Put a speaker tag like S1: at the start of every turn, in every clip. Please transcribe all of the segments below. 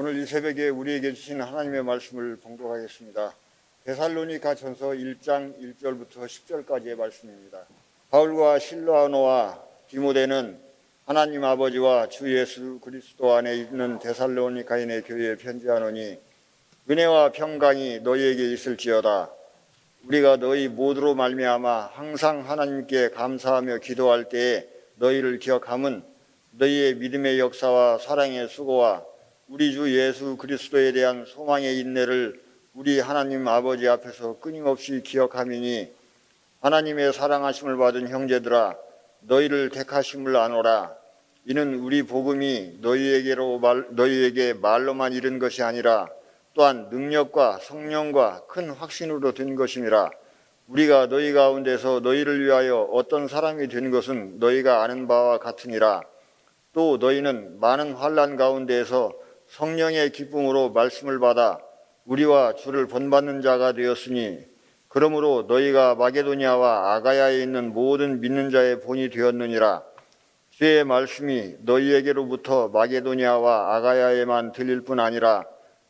S1: 오늘 이 새벽에 우리에게 주신 하나님의 말씀을 봉독하겠습니다. 데살로니가 전서 1장 1절부터 10절까지의 말씀입니다. 바울과 실라노와 디모데는 하나님 아버지와 주 예수 그리스도 안에 있는 데살로니가인의 교회에 편지하노니 은혜와 평강이 너희에게 있을지어다. 우리가 너희 모두로 말미암아 항상 하나님께 감사하며 기도할 때에 너희를 기억함은 너희의 믿음의 역사와 사랑의 수고와 우리 주 예수 그리스도에 대한 소망의 인내를 우리 하나님 아버지 앞에서 끊임없이 기억함이니 하나님의 사랑하심을 받은 형제들아 너희를 택하심을 아노라. 이는 우리 복음이 너희에게 말로만 이른 것이 아니라 또한 능력과 성령과 큰 확신으로 된 것이니라. 우리가 너희 가운데서 너희를 위하여 어떤 사람이 된 것은 너희가 아는 바와 같으니라. 또 너희는 많은 환난 가운데에서 성령의 기쁨으로 말씀을 받아 우리와 주를 본받는 자가 되었으니 그러므로 너희가 마게도니아와 아가야에 있는 모든 믿는 자의 본이 되었느니라. 주의 말씀이 너희에게로부터 마게도니아와 아가야에만 들릴 뿐 아니라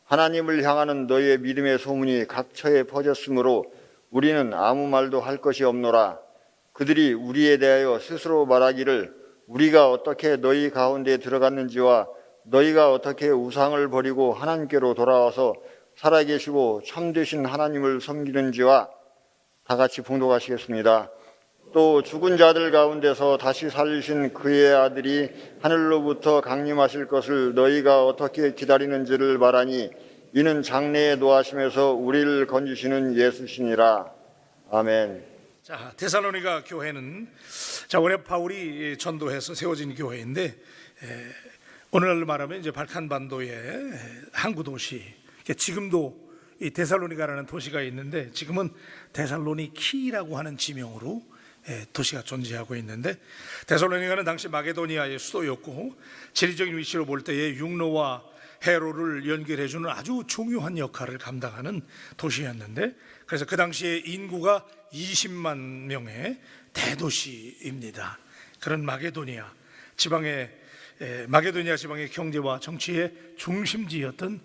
S1: 하나님을 향하는 너희의 믿음의 소문이 각처에 퍼졌으므로 우리는 아무 말도 할 것이 없노라. 그들이 우리에 대하여 스스로 말하기를 우리가 어떻게 너희 가운데 들어갔는지와 너희가 어떻게 우상을 버리고 하나님께로 돌아와서 살아계시고 참되신 하나님을 섬기는지와 다 같이 봉독하시겠습니다. 또 죽은 자들 가운데서 다시 살리신 그의 아들이 하늘로부터 강림하실 것을 너희가 어떻게 기다리는지를 말하니 이는 장래에 노하심에서 우리를 건지시는 예수시니라. 아멘.
S2: 자, 데살로니가 교회는 원래 바울이 전도해서 세워진 교회인데 오늘날로 말하면 이제 발칸반도의 항구 도시. 지금도 이 데살로니가라는 도시가 있는데 지금은 데살로니키라고 하는 지명으로 도시가 존재하고 있는데 데살로니가는 당시 마게도니아의 수도였고 지리적인 위치로 볼 때에 육로와 해로를 연결해주는 아주 중요한 역할을 감당하는 도시였는데 그래서 그 당시에 인구가 20만 명의 대도시입니다. 그런 마게도니아 지방의 경제와 정치의 중심지였던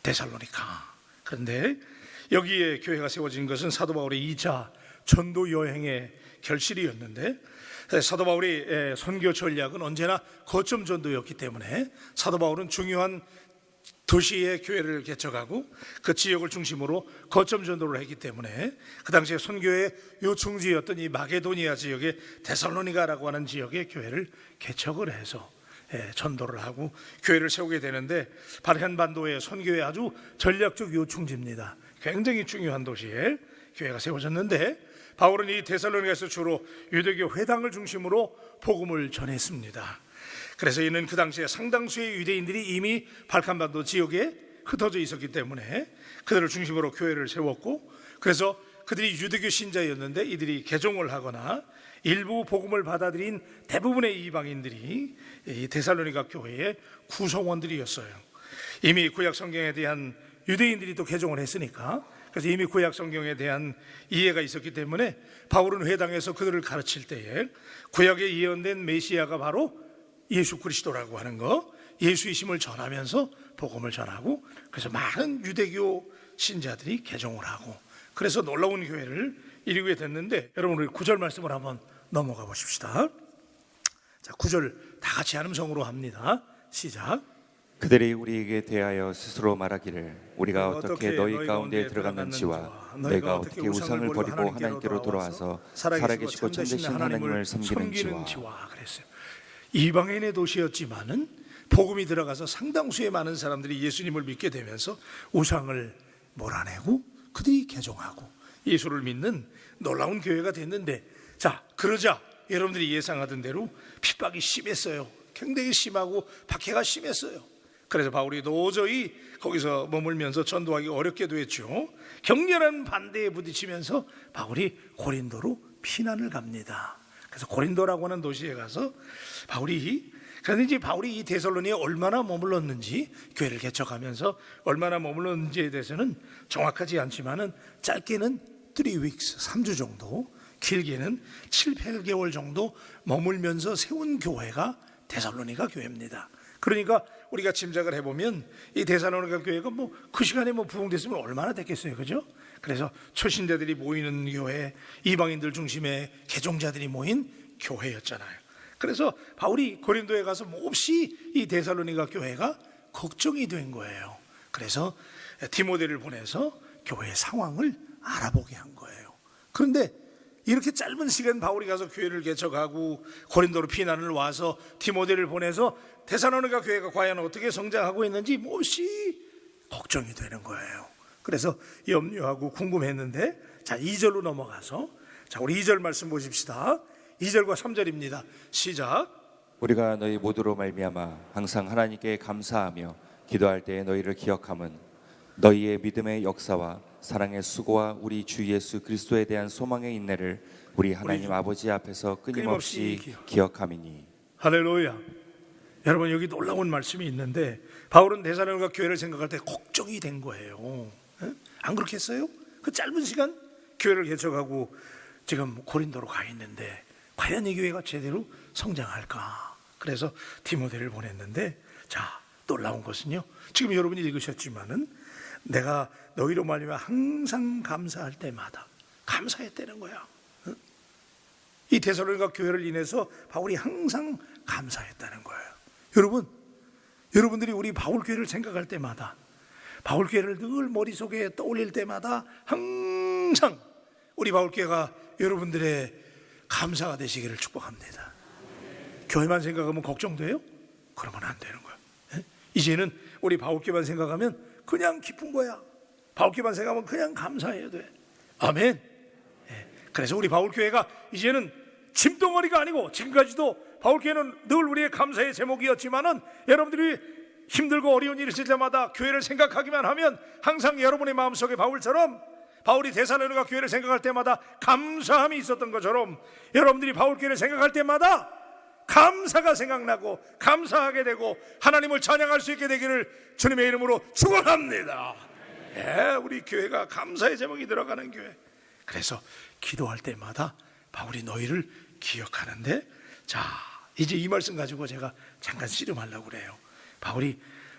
S2: 데살로니가. 그런데 여기에 교회가 세워진 것은 사도 바울의 2차 전도 여행의 결실이었는데 사도 바울의 선교 전략은 언제나 거점 전도였기 때문에 사도 바울은 중요한 도시의 교회를 개척하고 그 지역을 중심으로 거점 전도를 했기 때문에 그 당시에 선교의 요충지였던 이 마게도니아 지역의 데살로니가라고 하는 지역의 교회를 개척을 해서 전도를 하고 교회를 세우게 되는데 발칸반도의 선교의 아주 전략적 요충지입니다. 굉장히 중요한 도시에 교회가 세워졌는데 바울은 이 데살로니가에서 주로 유대교 회당을 중심으로 복음을 전했습니다. 그래서 이는 그 당시에 상당수의 유대인들이 이미 발칸반도 지역에 흩어져 있었기 때문에 그들을 중심으로 교회를 세웠고 그래서 그들이 유대교 신자였는데 이들이 개종을 하거나 일부 복음을 받아들인 대부분의 이방인들이 이 데살로니가 교회의 구성원들이었어요. 이미 구약 성경에 대한 유대인들이 또 개종을 했으니까 그래서 이미 구약 성경에 대한 이해가 있었기 때문에 바울은 회당에서 그들을 가르칠 때에 구약에 예언된 메시아가 바로 예수 그리스도라고 하는 거 예수이심을 전하면서 복음을 전하고 그래서 많은 유대교 신자들이 개종을 하고 그래서 놀라운 교회를 이루게 됐는데 여러분 우리 9절 말씀을 한번 넘어가 보십시다. 자, 9절 다 같이 한음성으로 합니다. 시작.
S3: 그들이 우리에게 대하여 스스로 말하기를 우리가 어떻게 너희 가운데 들어갔는지와 너희가 어떻게 우상을 버리고 하나님께로 돌아와서 살아계시고 참되신 하나님을 섬기는지와
S2: 그랬어요. 이방인의 도시였지만은 복음이 들어가서 상당수의 많은 사람들이 예수님을 믿게 되면서 우상을 몰아내고 그들이 개종하고 예수를 믿는 놀라운 교회가 됐는데 자 그러자 여러분들이 예상하던 대로 핍박이 심했어요. 굉장히 심하고 박해가 심했어요. 그래서 바울이 도저히 거기서 머물면서 전도하기 어렵게도 했죠. 격렬한 반대에 부딪히면서 바울이 고린도로 피난을 갑니다. 그래서 고린도라고 하는 도시에 가서 그런데 이제 바울이 이 데살로니에 얼마나 머물렀는지 교회를 개척하면서 얼마나 머물렀는지에 대해서는 정확하지 않지만은 짧게는 3 weeks 3주 정도 길게는 7, 8개월 정도 머물면서 세운 교회가 데살로니가 교회입니다. 그러니까 우리가 짐작을 해보면 이 데살로니가 교회가 뭐 그 시간에 뭐 부흥됐으면 얼마나 됐겠어요, 그죠? 그래서 초신자들이 모이는 교회, 이방인들 중심의 개종자들이 모인 교회였잖아요. 그래서 바울이 고린도에 가서 몹시 이 데살로니가 교회가 걱정이 된 거예요. 그래서 디모데를 보내서 교회의 상황을 알아보게 한 거예요. 그런데 이렇게 짧은 시간 바울이 가서 교회를 개척하고 고린도로 피난을 와서 디모데를 보내서 데살로니가 교회가 과연 어떻게 성장하고 있는지 몹시 걱정이 되는 거예요. 그래서 염려하고 궁금했는데, 자 2절로 넘어가서, 자 우리 2절 말씀 보십시다. 2절과 3절입니다. 시작.
S3: 우리가 너희 모두로 말미암아 항상 하나님께 감사하며 기도할 때에 너희를 기억함은 너희의 믿음의 역사와 사랑의 수고와 우리 주 예수 그리스도에 대한 소망의 인내를 우리 하나님 아버지 앞에서 끊임없이 기억함이니.
S2: 할렐루야. 여러분, 여기 놀라운 말씀이 있는데 바울은 데살로니가 교회를 생각할 때 걱정이 된 거예요. 안 그렇겠어요? 그 짧은 시간 교회를 개척하고 지금 고린도로 가 있는데 과연 이 교회가 제대로 성장할까? 그래서 디모데를 보냈는데, 자 놀라운 것은요, 지금 여러분이 읽으셨지만은 내가 너희로 말미암아 항상 감사할 때마다 감사했다는 거야. 이 데살로니가 교회를 인해서 바울이 항상 감사했다는 거예요. 여러분들이 우리 바울 교회를 생각할 때마다, 바울 교회를 늘 머릿속에 떠올릴 때마다 항상 우리 바울 교회가 여러분들의 감사가 되시기를 축복합니다. 교회만 생각하면 걱정돼요? 그러면 안 되는 거예요. 이제는 우리 바울 교회만 생각하면 그냥 기쁜 거야. 바울 교회만 생각하면 그냥 감사해야 돼. 아멘. 그래서 우리 바울 교회가 이제는 짐덩어리가 아니고, 지금까지도 바울 교회는 늘 우리의 감사의 제목이었지만은 여러분들이 힘들고 어려운 일이 있을 때마다 교회를 생각하기만 하면 항상 여러분의 마음속에 바울처럼, 바울이 데살로니가 교회를 생각할 때마다 감사함이 있었던 것처럼 여러분들이 바울 교회를 생각할 때마다 감사가 생각나고 감사하게 되고 하나님을 찬양할 수 있게 되기를 주님의 이름으로 축원합니다. 우리 교회가 감사의 제목이 들어가는 교회. 그래서 기도할 때마다 바울이 너희를 기억하는데, 자 이제 이 말씀 가지고 제가 잠깐 씨름하려고 그래요. 바울이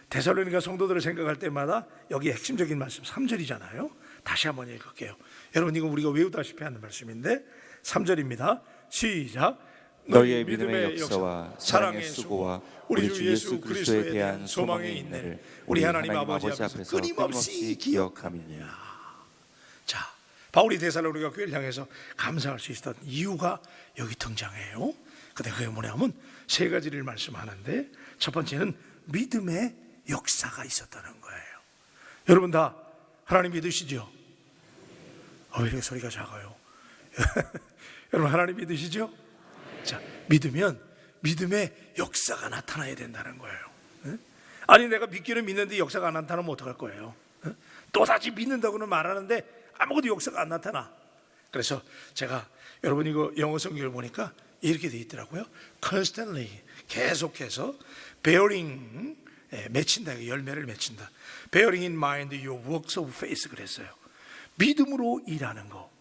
S2: 데살로니가 성도들을 생각할 때마다, 여기 핵심적인 말씀 3절이잖아요. 다시 한번 읽을게요. 여러분, 이거 우리가 외우다시피 하는 말씀인데 3절입니다. 시작.
S3: 너희의 믿음의 역사와 사랑의 수고와 우리 주 예수 그리스도에 대한 소망의 인내를 우리 하나님 아버지 앞에서 끊임없이 기억함이니라.
S2: 자, 바울이 데살로니가 교회를 향해서 감사할 수 있었던 이유가 여기 등장해요. 근데 그게 뭐냐면 세 가지를 말씀하는데, 첫 번째는 믿음의 역사가 있었다는 거예요. 여러분 다 하나님 믿으시죠? 왜 이렇게 소리가 작아요? 여러분 하나님 믿으시죠? 자, 믿으면 믿음의 역사가 나타나야 된다는 거예요. 아니 내가 믿기는 믿는데 역사가 안 나타나면 어떡할 거예요? 또다시 믿는다고는 말하는데 아무것도 역사가 안 나타나. 그래서 제가 여러분 이거 영어 성경을 보니까 이렇게 돼 있더라고요. constantly, 계속해서 bearing, 맺힌다, 열매를 맺힌다. bearing in mind your works of faith 그랬어요. 믿음으로 일하는 거,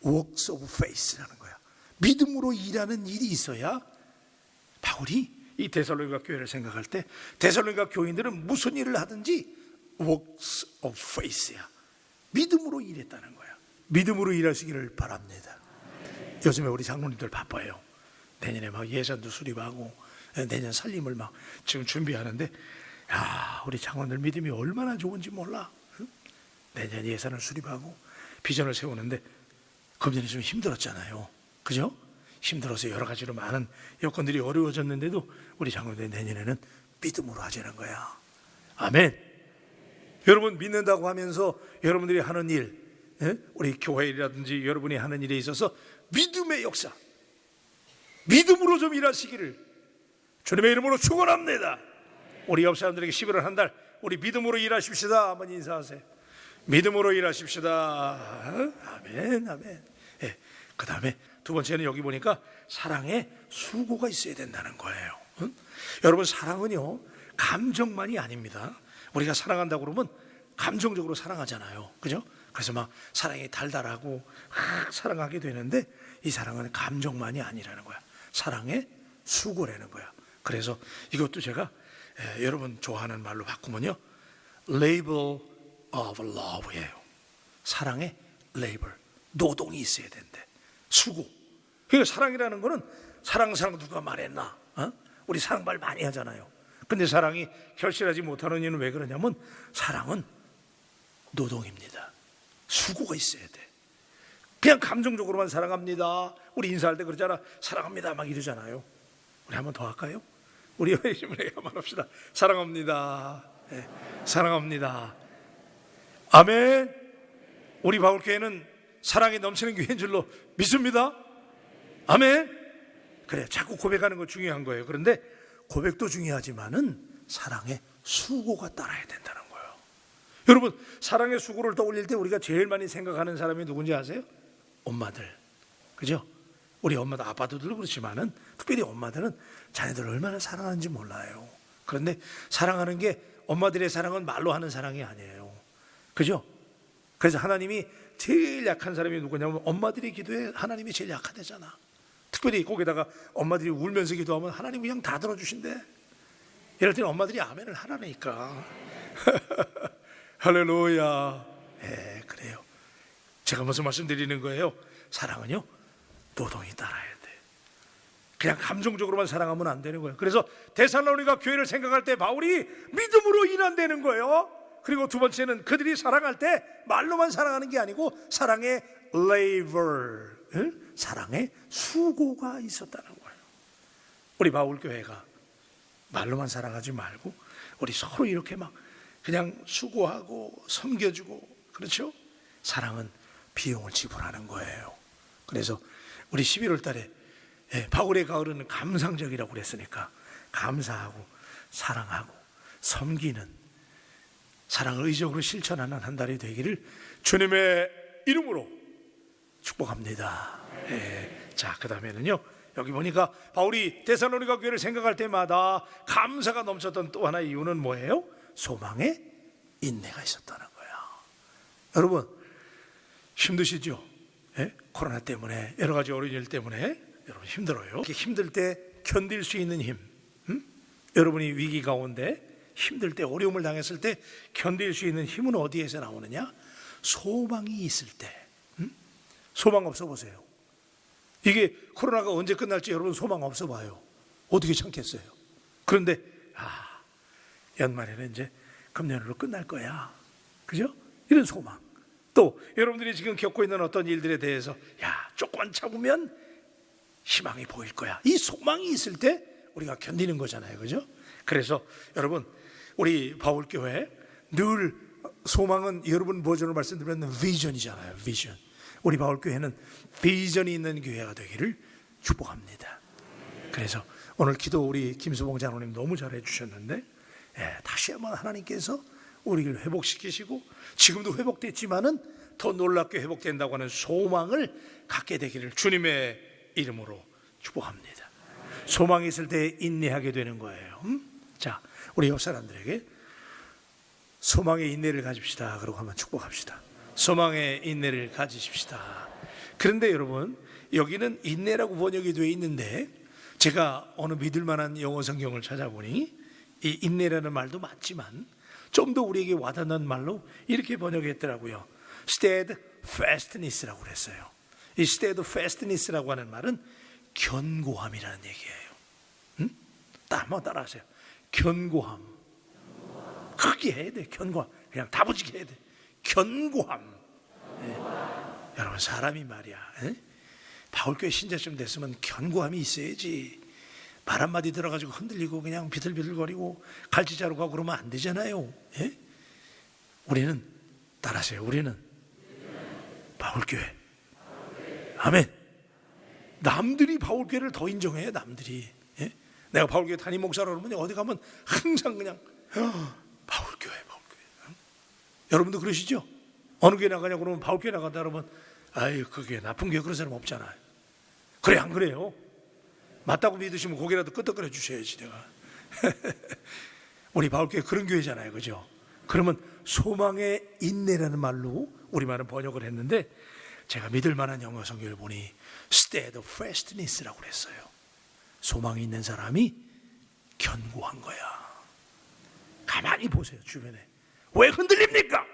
S2: works of faith라는 거야. 믿음으로 일하는 일이 있어야 바울이 이 데살로니가 교회를 생각할 때 데살로니가 교인들은 무슨 일을 하든지 works of faith야. 믿음으로 일했다는 거야. 믿음으로 일하시기를 바랍니다. 요즘에 우리 장로님들 바빠요. 내년에 막 예산도 수립하고 내년 살림을 막 지금 준비하는데, 야, 우리 장로들 믿음이 얼마나 좋은지 몰라. 내년 예산을 수립하고 비전을 세우는데 금년에 좀 힘들었잖아요. 그죠? 힘들어서 여러 가지로 많은 여건들이 어려워졌는데도 우리 장로들 내년에는 믿음으로 하자는 거야. 아멘. 여러분 믿는다고 하면서 여러분들이 하는 일, 우리 교회 일이라든지 여러분이 하는 일에 있어서 믿음의 역사, 믿음으로 좀 일하시기를 주님의 이름으로 축원합니다. 우리 옆 사람들에게 11월 한 달 우리 믿음으로 일하십시다. 한번 인사하세요. 믿음으로 일하십시다. 아멘, 아멘. 그 다음에 두 번째는 여기 보니까 사랑의 수고가 있어야 된다는 거예요. 여러분 사랑은요 감정만이 아닙니다. 우리가 사랑한다고 그러면 감정적으로 사랑하잖아요. 그죠? 그래서 막 사랑이 달달하고 막 사랑하게 되는데 이 사랑은 감정만이 아니라는 거야. 사랑의 수고라는 거야. 그래서 이것도 제가 여러분 좋아하는 말로 바꾸면요, labor of love예요. 사랑의 labor, 노동이 있어야 된대. 수고. 그러니까 사랑이라는 거는 사랑 누가 말했나? 우리 사랑 말 많이 하잖아요. 근데 사랑이 결실하지 못하는 이유는 왜 그러냐면 사랑은 노동입니다. 수고가 있어야 돼. 그냥 감정적으로만 사랑합니다. 우리 인사할 때 그러잖아. 사랑합니다 막 이러잖아요. 우리 한번 더 할까요? 우리 힘을 한번 합시다. 사랑합니다. 네, 사랑합니다. 아멘. 우리 바울교회는 사랑이 넘치는 교회인 줄로 믿습니다. 아멘. 그래, 자꾸 고백하는 거 중요한 거예요. 그런데 고백도 중요하지만은 사랑의 수고가 따라야 된다는 거예요. 여러분, 사랑의 수고를 떠올릴 때 우리가 제일 많이 생각하는 사람이 누군지 아세요? 엄마들. 그죠? 우리 엄마도 아빠들도 그렇지만은 특별히 엄마들은 자녀들을 얼마나 사랑하는지 몰라요. 그런데 사랑하는 게 엄마들의 사랑은 말로 하는 사랑이 아니에요. 그죠? 그래서 하나님이 제일 약한 사람이 누구냐면 엄마들의 기도에 하나님이 제일 약하대잖아. 특별히 거기다가 엄마들이 울면서 기도하면 하나님 그냥 다 들어주신대. 이럴 때는 엄마들이 아멘을 하라니까. 할렐루야. 예, 그래요. 제가 무슨 말씀드리는 거예요? 사랑은요, 노동이 따라야 돼. 그냥 감정적으로만 사랑하면 안 되는 거예요. 그래서 데살로니가 교회를 생각할 때 바울이 믿음으로 일한다는 거예요. 그리고 두 번째는 그들이 사랑할 때 말로만 사랑하는 게 아니고 사랑의 labor, 사랑의 수고가 있었다는 거예요. 우리 바울 교회가 말로만 사랑하지 말고 우리 서로 이렇게 막 그냥 수고하고 섬겨주고, 그렇죠? 사랑은 비용을 지불하는 거예요. 그래서 우리 11월 달에 바울의 가을은 감상적이라고 그랬으니까 감사하고 사랑하고 섬기는, 사랑을 의적으로 실천하는 한 달이 되기를 주님의 이름으로 축복합니다. 자, 그 다음에는요, 여기 보니까 바울이 데살로니가 교회를 생각할 때마다 감사가 넘쳤던 또 하나의 이유는 뭐예요? 소망의 인내가 있었다는 거예요. 여러분 힘드시죠? 코로나 때문에 여러 가지 어려운 일 때문에 여러분 힘들어요. 이렇게 힘들 때 견딜 수 있는 힘, 여러분이 위기 가운데 힘들 때, 어려움을 당했을 때 견딜 수 있는 힘은 어디에서 나오느냐? 소망이 있을 때. 소망 없어 보세요. 이게 코로나가 언제 끝날지 여러분 소망 없어 봐요. 어떻게 참겠어요? 그런데 연말에는 이제 금년으로 끝날 거야. 그죠? 이런 소망. 또 여러분들이 지금 겪고 있는 어떤 일들에 대해서 조금만 참으면 희망이 보일 거야. 이 소망이 있을 때 우리가 견디는 거잖아요. 그죠? 그래서 여러분, 우리 바울교회 늘 소망은, 여러분 버전으로 말씀드리면 비전이잖아요. 비전. 우리 바울교회는 비전이 있는 교회가 되기를 축복합니다. 그래서 오늘 기도 우리 김수봉 장로님 너무 잘해 주셨는데, 다시 한번 하나님께서 우리를 회복시키시고 지금도 회복됐지만은 더 놀랍게 회복된다고 하는 소망을 갖게 되기를 주님의 이름으로 축복합니다. 소망이 있을 때 인내하게 되는 거예요. 자, 우리 옆 사람들에게 소망의 인내를 가집시다 그러고 한번 축복합시다. 소망의 인내를 가지십시다. 그런데 여러분, 여기는 인내라고 번역이 되어 있는데 제가 어느 믿을 만한 영어 성경을 찾아보니 이 인내라는 말도 맞지만 좀 더 우리에게 와닿는 말로 이렇게 번역했더라고요. steadfastness라고 그랬어요. 이 steadfastness라고 하는 말은 견고함이라는 얘기예요. 한번 따라하세요. 견고함. 크게 해야 돼. 견고함. 그냥 다부지게 해야 돼. 견고함. 여러분, 사람이 말이야, 바울교회 신자쯤 됐으면 견고함이 있어야지. 말 한마디 들어가지고 흔들리고 그냥 비틀비틀거리고 갈치자루 가고 그러면 안 되잖아요. 우리는, 따라하세요, 우리는 바울교회. 아멘. 남들이 바울교회를 더 인정해요. 남들이. 내가 바울교회 담임 목사라고 그러면 어디 가면 항상 그냥 바울교회. 여러분도 그러시죠? 어느 교회 나가냐고 그러면 바울교회 나간다 그러면 아유, 그 교회 나쁜 교회, 그런 사람 없잖아요. 그래, 안 그래요? 맞다고 믿으시면 고개라도 끄덕거려 주셔야지 내가. 우리 바울교회 그런 교회잖아요. 그죠? 그러면 소망의 인내라는 말로 우리말은 번역을 했는데 제가 믿을 만한 영어 성경을 보니 steadfastness라고 그랬어요. 소망이 있는 사람이 견고한 거야. 가만히 보세요. 주변에 왜 흔들립니까?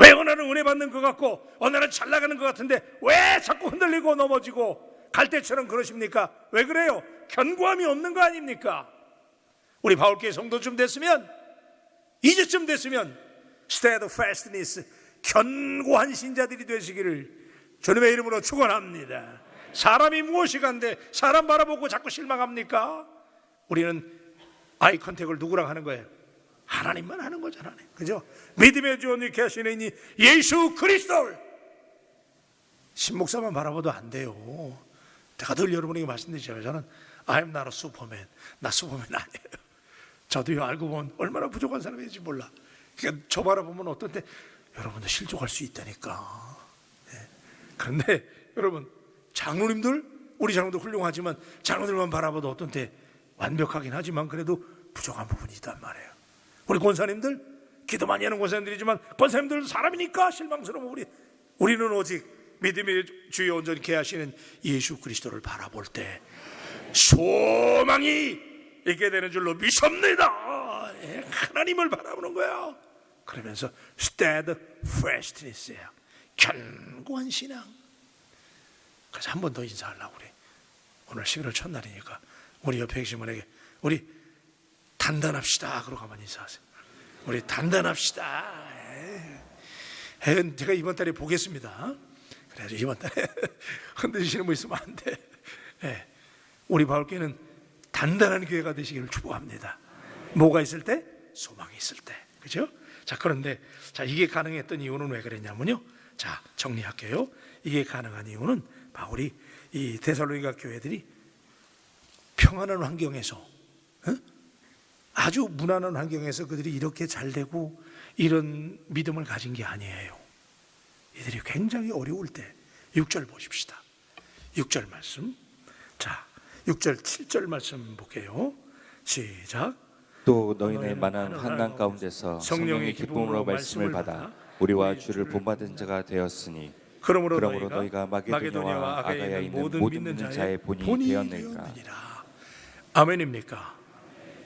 S2: 왜 어느 날은 은혜 받는 것 같고 어느 날은 잘 나가는 것 같은데 왜 자꾸 흔들리고 넘어지고 갈 때처럼 그러십니까? 왜 그래요? 견고함이 없는 거 아닙니까? 우리 바울교회 성도쯤 됐으면, 이제쯤 됐으면 steadfastness, 견고한 신자들이 되시기를 주님의 이름으로 축원합니다. 사람이 무엇이 간데 사람 바라보고 자꾸 실망합니까? 우리는 아이 컨택을 누구랑 하는 거예요? 하나님만 하는 거잖아요. 그죠? 믿음의 주 오늘 계시는 이 예수 그리스도를 신목사만 바라봐도 안 돼요. 제가 늘 여러분에게 말씀드리잖아요. 저는 I'm not a superman. 나 슈퍼맨 아니에요. 저도요, 알고 보면 얼마나 부족한 사람인지 몰라. 그러니까 저 바라보면 어떤 때 여러분도 실족할 수 있다니까. 네. 그런데 여러분, 장로님들, 우리 장로도 훌륭하지만 장로들만 바라봐도 어떤 때 완벽하긴 하지만 그래도 부족한 부분이 있단 말이에요. 우리 권사님들, 기도 많이 하는 권사님들이지만 권사님들 사람이니까 실망스러워. 우리는 오직 믿음의 주여 온전히 하시는 예수 그리스도를 바라볼 때 소망이 있게 되는 줄로 믿습니다. 하나님을 바라보는 거야. 그러면서 steadfastness예요. 견고한 신앙. 그래서 한 번 더 인사하려고 그래. 오늘 11월 첫날이니까 우리 옆에 계신 분에게 우리 단단합시다. 그러고 가만히 인사하세요. 우리 단단합시다. 제가 이번 달에 보겠습니다. 그래서 이번 달에 흔드시는 분 있으면 안 돼. 우리 바울교회는 단단한 교회가 되시기를 축복합니다. 뭐가 있을 때? 소망이 있을 때. 그죠? 자, 그런데 이게 가능했던 이유는 왜 그랬냐면요. 자, 정리할게요. 이게 가능한 이유는 바울이 이 데살로니가 교회들이 평안한 환경에서, 아주 무난한 환경에서 그들이 이렇게 잘 되고 이런 믿음을 가진 게 아니에요. 이들이 굉장히 어려울 때 6절 보십시다. 6절 말씀. 자, 6절 7절 말씀 볼게요. 시작.
S3: 또 너희는 많은 환난 가운데서 성령의 기쁨으로 말씀을 받아 우리와 주를 본받은 자가 되었으니 그러므로 너희가 마게도냐와 아가야에 있는 모든 믿는 자의 본이 되었느니라.
S2: 아멘입니까?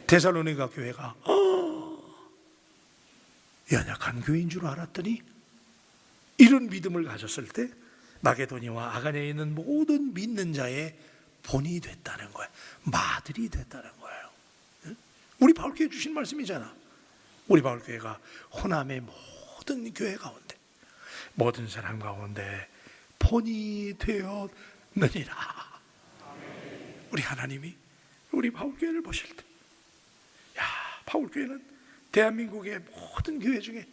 S2: 데살로니가 교회가 연약한 교회인 줄 알았더니 이런 믿음을 가졌을 때 마게도냐와 아가야에 있는 모든 믿는 자의 본이 됐다는 거예요. 마들이 됐다는 거예요. 우리 바울교회 주신 말씀이잖아. 우리 바울교회가 호남의 모든 교회 가운데, 모든 사람 가운데 본이 되었느니라. 우리 하나님이 우리 바울교회를 보실 때, 야, 바울교회는 대한민국의 모든 교회 중에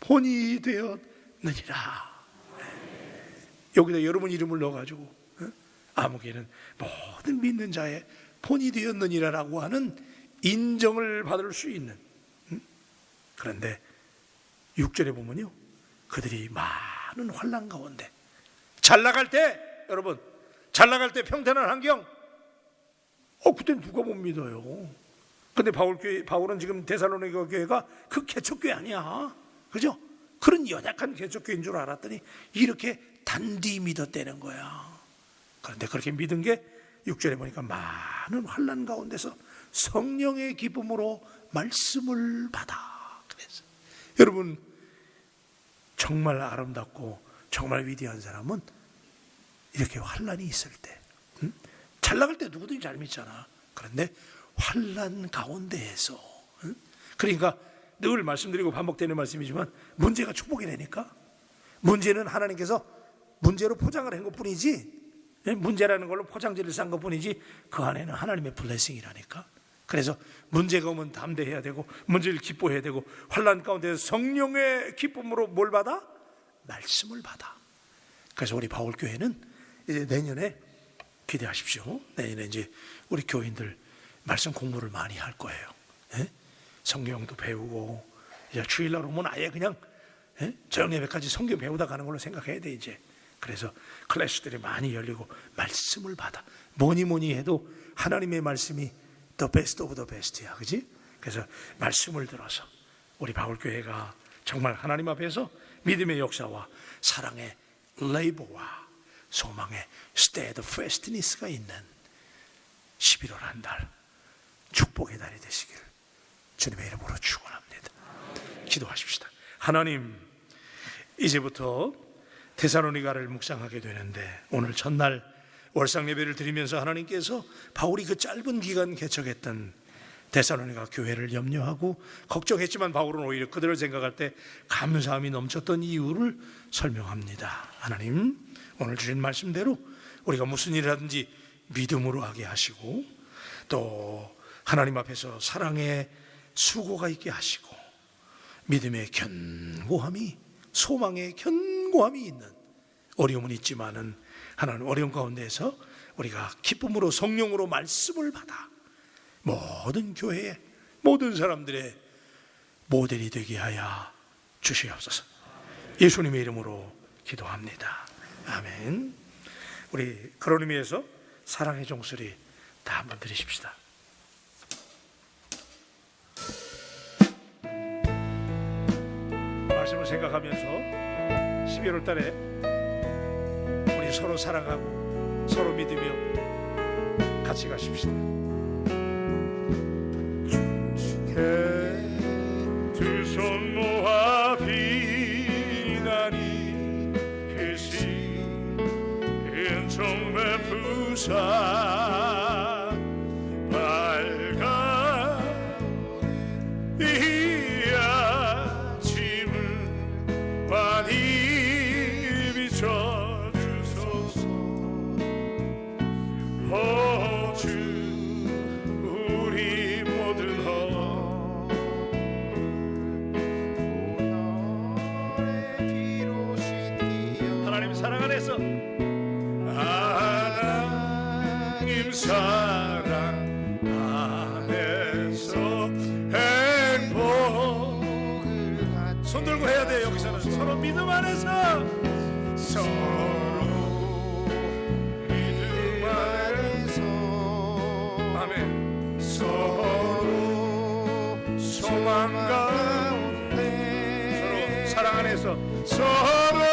S2: 본이 되었느니라. 여기다 여러분 이름을 넣어가지고 아무개는 모든 믿는 자의 본이 되었느니라라고 하는 인정을 받을 수 있는. 그런데 6절에 보면요, 그들이 많은 환난 가운데 잘 나갈 때, 여러분 잘 나갈 때 평탄한 환경, 그땐 누가 못 믿어요. 근데 바울은 지금 데살로니가 교회가 그 개척교회 아니야, 그죠? 그런 연약한 개척교회인 줄 알았더니 이렇게 단디 믿었다는 거야. 그런데 그렇게 믿은 게 6절에 보니까 많은 환난 가운데서 성령의 기쁨으로 말씀을 받아. 그래서 여러분, 정말 아름답고 정말 위대한 사람은 이렇게 환난이 있을 때, 잘 나갈 때 누구든지 잘 믿잖아. 그런데 환난 가운데에서, 그러니까 늘 말씀드리고 반복되는 말씀이지만 문제가 축복이라니까. 문제는 하나님께서 문제로 포장을 한 것뿐이지, 문제라는 걸로 포장지를 싼 것뿐이지 그 안에는 하나님의 블레싱이라니까. 그래서 문제가 오면 담대해야 되고 문제를 기뻐해야 되고 환난 가운데 성령의 기쁨으로 뭘 받아? 말씀을 받아. 그래서 우리 바울교회는 이제 내년에 기대하십시오. 내년에 이제 우리 교인들 말씀 공부를 많이 할 거예요. 성경도 배우고, 이제 주일날 오면 아예 그냥 저녁 예배까지 성경 배우다 가는 걸로 생각해야 돼 이제. 그래서 클래스들이 많이 열리고 말씀을 받아. 뭐니 해도 하나님의 말씀이 the best of the best야, 그지? 그래서 말씀을 들어서 우리 바울교회가 정말 하나님 앞에서 믿음의 역사와 사랑의 레이버와 소망의 steadfastness가 있는 11월 한 달 축복의 달이 되시기를 주님의 이름으로 축원합니다. 기도하십시다. 하나님, 이제부터 데살로니가를 묵상하게 되는데 오늘 첫날 월상 예배를 드리면서 하나님께서 바울이 그 짧은 기간 개척했던 데살로니가 교회를 염려하고 걱정했지만 바울은 오히려 그들을 생각할 때 감사함이 넘쳤던 이유를 설명합니다. 하나님, 오늘 주신 말씀대로 우리가 무슨 일이라든지 믿음으로 하게 하시고 또 하나님 앞에서 사랑의 수고가 있게 하시고 믿음의 견고함이, 소망의 견고함이 있는 어려움은 있지만은 하나님 어려움 가운데에서 우리가 기쁨으로 성령으로 말씀을 받아 모든 교회의 모든 사람들의 모델이 되게 하여 주시옵소서. 예수님의 이름으로 기도합니다. 아멘. 우리 그런 의미에서 사랑의 종소리 다 한번 들으십시다. 말씀을 생각하면서 12월 달에 우리 서로 사랑하고 서로 믿으며 같이 가십시다. 두 손 모아 비나니 계시 은총 베푸사 밝은 이 아침을 환히 비춰주소서. 오 주 우리 모든 하나님 사랑 안에서 하나님 사랑 안에서 행복을 손 들고 해야 돼. 여기서는 서로 믿음 안에서 서로 믿음 안에서 아멘. 서로 소망 가운데 서로 사랑 안에서 서로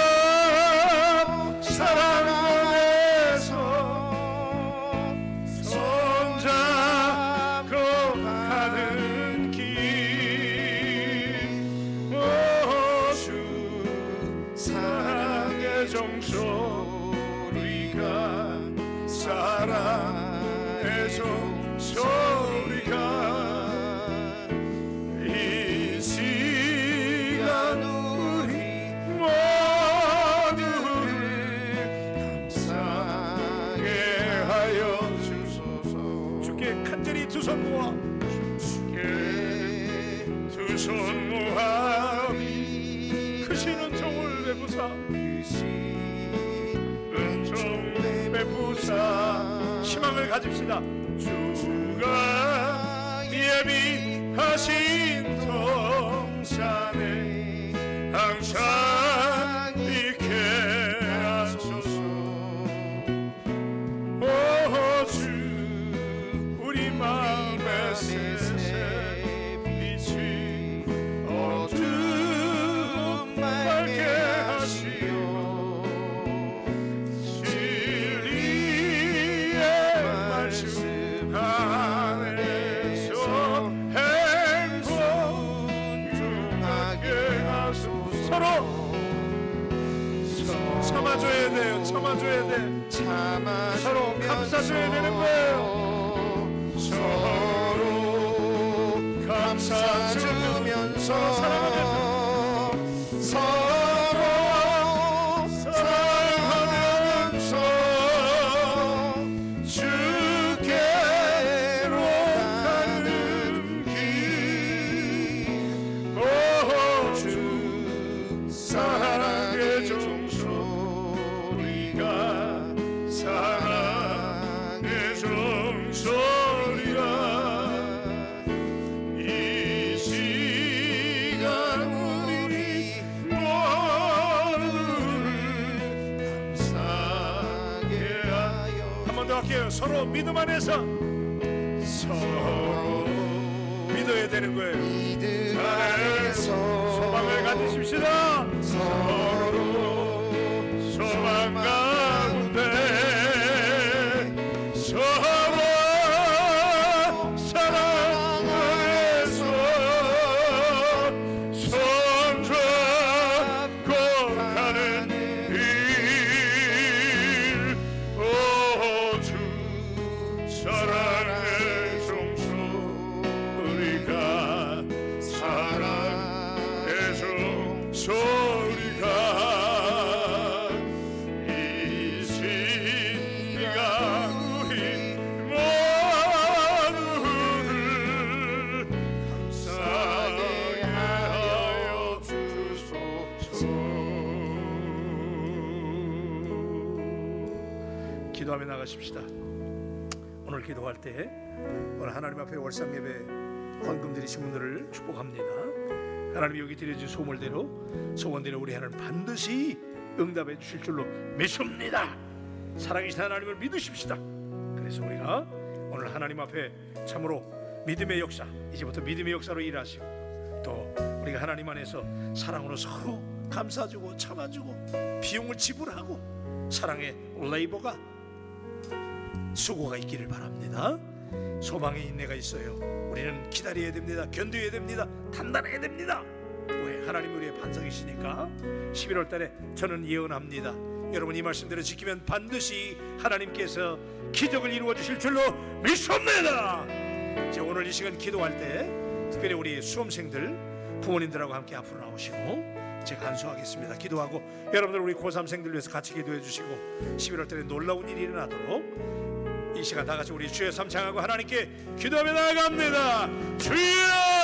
S2: 사랑 안에서 손잡고 가는 길. 오 주 사랑의 종소리가 사랑의 종소리가 이 시간 우리 감사하게 하여 주소서. 주께 간절히 두 손 모아 주께 두 손 모아 크신 은총을 베푸사 은총 베푸사 희망을 가집시다. 주가 예비하신 동산에 항상 있게 하소서. 오 주 우리 마음의 새 빛이 어둠 밝게 하시오. 진리의 말씀 안에서 행복 중하게 하소서. 서로 참아줘야 돼요. 참아줘야 돼. 서로 감싸줘야 되는 거예요. 서로 감싸주면서 사랑하면서 서로 사랑하면서 주께로 가는 길. 오 주 사랑의 종소리가 사랑의 종소리가 이 시간 우리 모두를 감사하게 하여. 한 번 더 할게요. 서로 믿음 안에서 서로 믿어야 되는 거예요. 믿음 안에서 소망을 가지십시다. 서로 소망 가운데 서로 사랑 안에서 기도하며 나가십시다. 오늘 기도할 때 오늘 하나님 앞에 월상예배 헌금 드리신 분들을 축복합니다. 하나님이 여기 드려진 소원대로 우리 하나님 반드시 응답해 주실 줄로 믿습니다. 살아계신 하나님을 믿으십시다. 그래서 우리가 오늘 하나님 앞에 참으로 믿음의 역사, 이제부터 믿음의 역사로 일하시고, 또 우리가 하나님 안에서 사랑으로 서로 감싸주고 참아주고 비용을 지불하고 사랑의 레이버가 수고가 있기를 바랍니다. 소망의 인내가 있어요. 우리는 기다려야 됩니다. 견뎌야 됩니다. 단단해야 됩니다. 왜? 하나님 우리의 반석이시니까. 11월 달에 저는 예언합니다. 여러분 이 말씀대로 지키면 반드시 하나님께서 기적을 이루어 주실 줄로 믿습니다. 이제 오늘 이 시간 기도할 때 특별히 우리 수험생들 부모님들하고 함께 앞으로 나오시고 제가 안수하겠습니다. 기도하고 여러분들 우리 고3생들 위해서 같이 기도해 주시고 11월 달에 놀라운 일이 일어나도록 이 시간 다 같이 우리 주의 삼창하고 하나님께 기도하며 나아갑니다. 주여!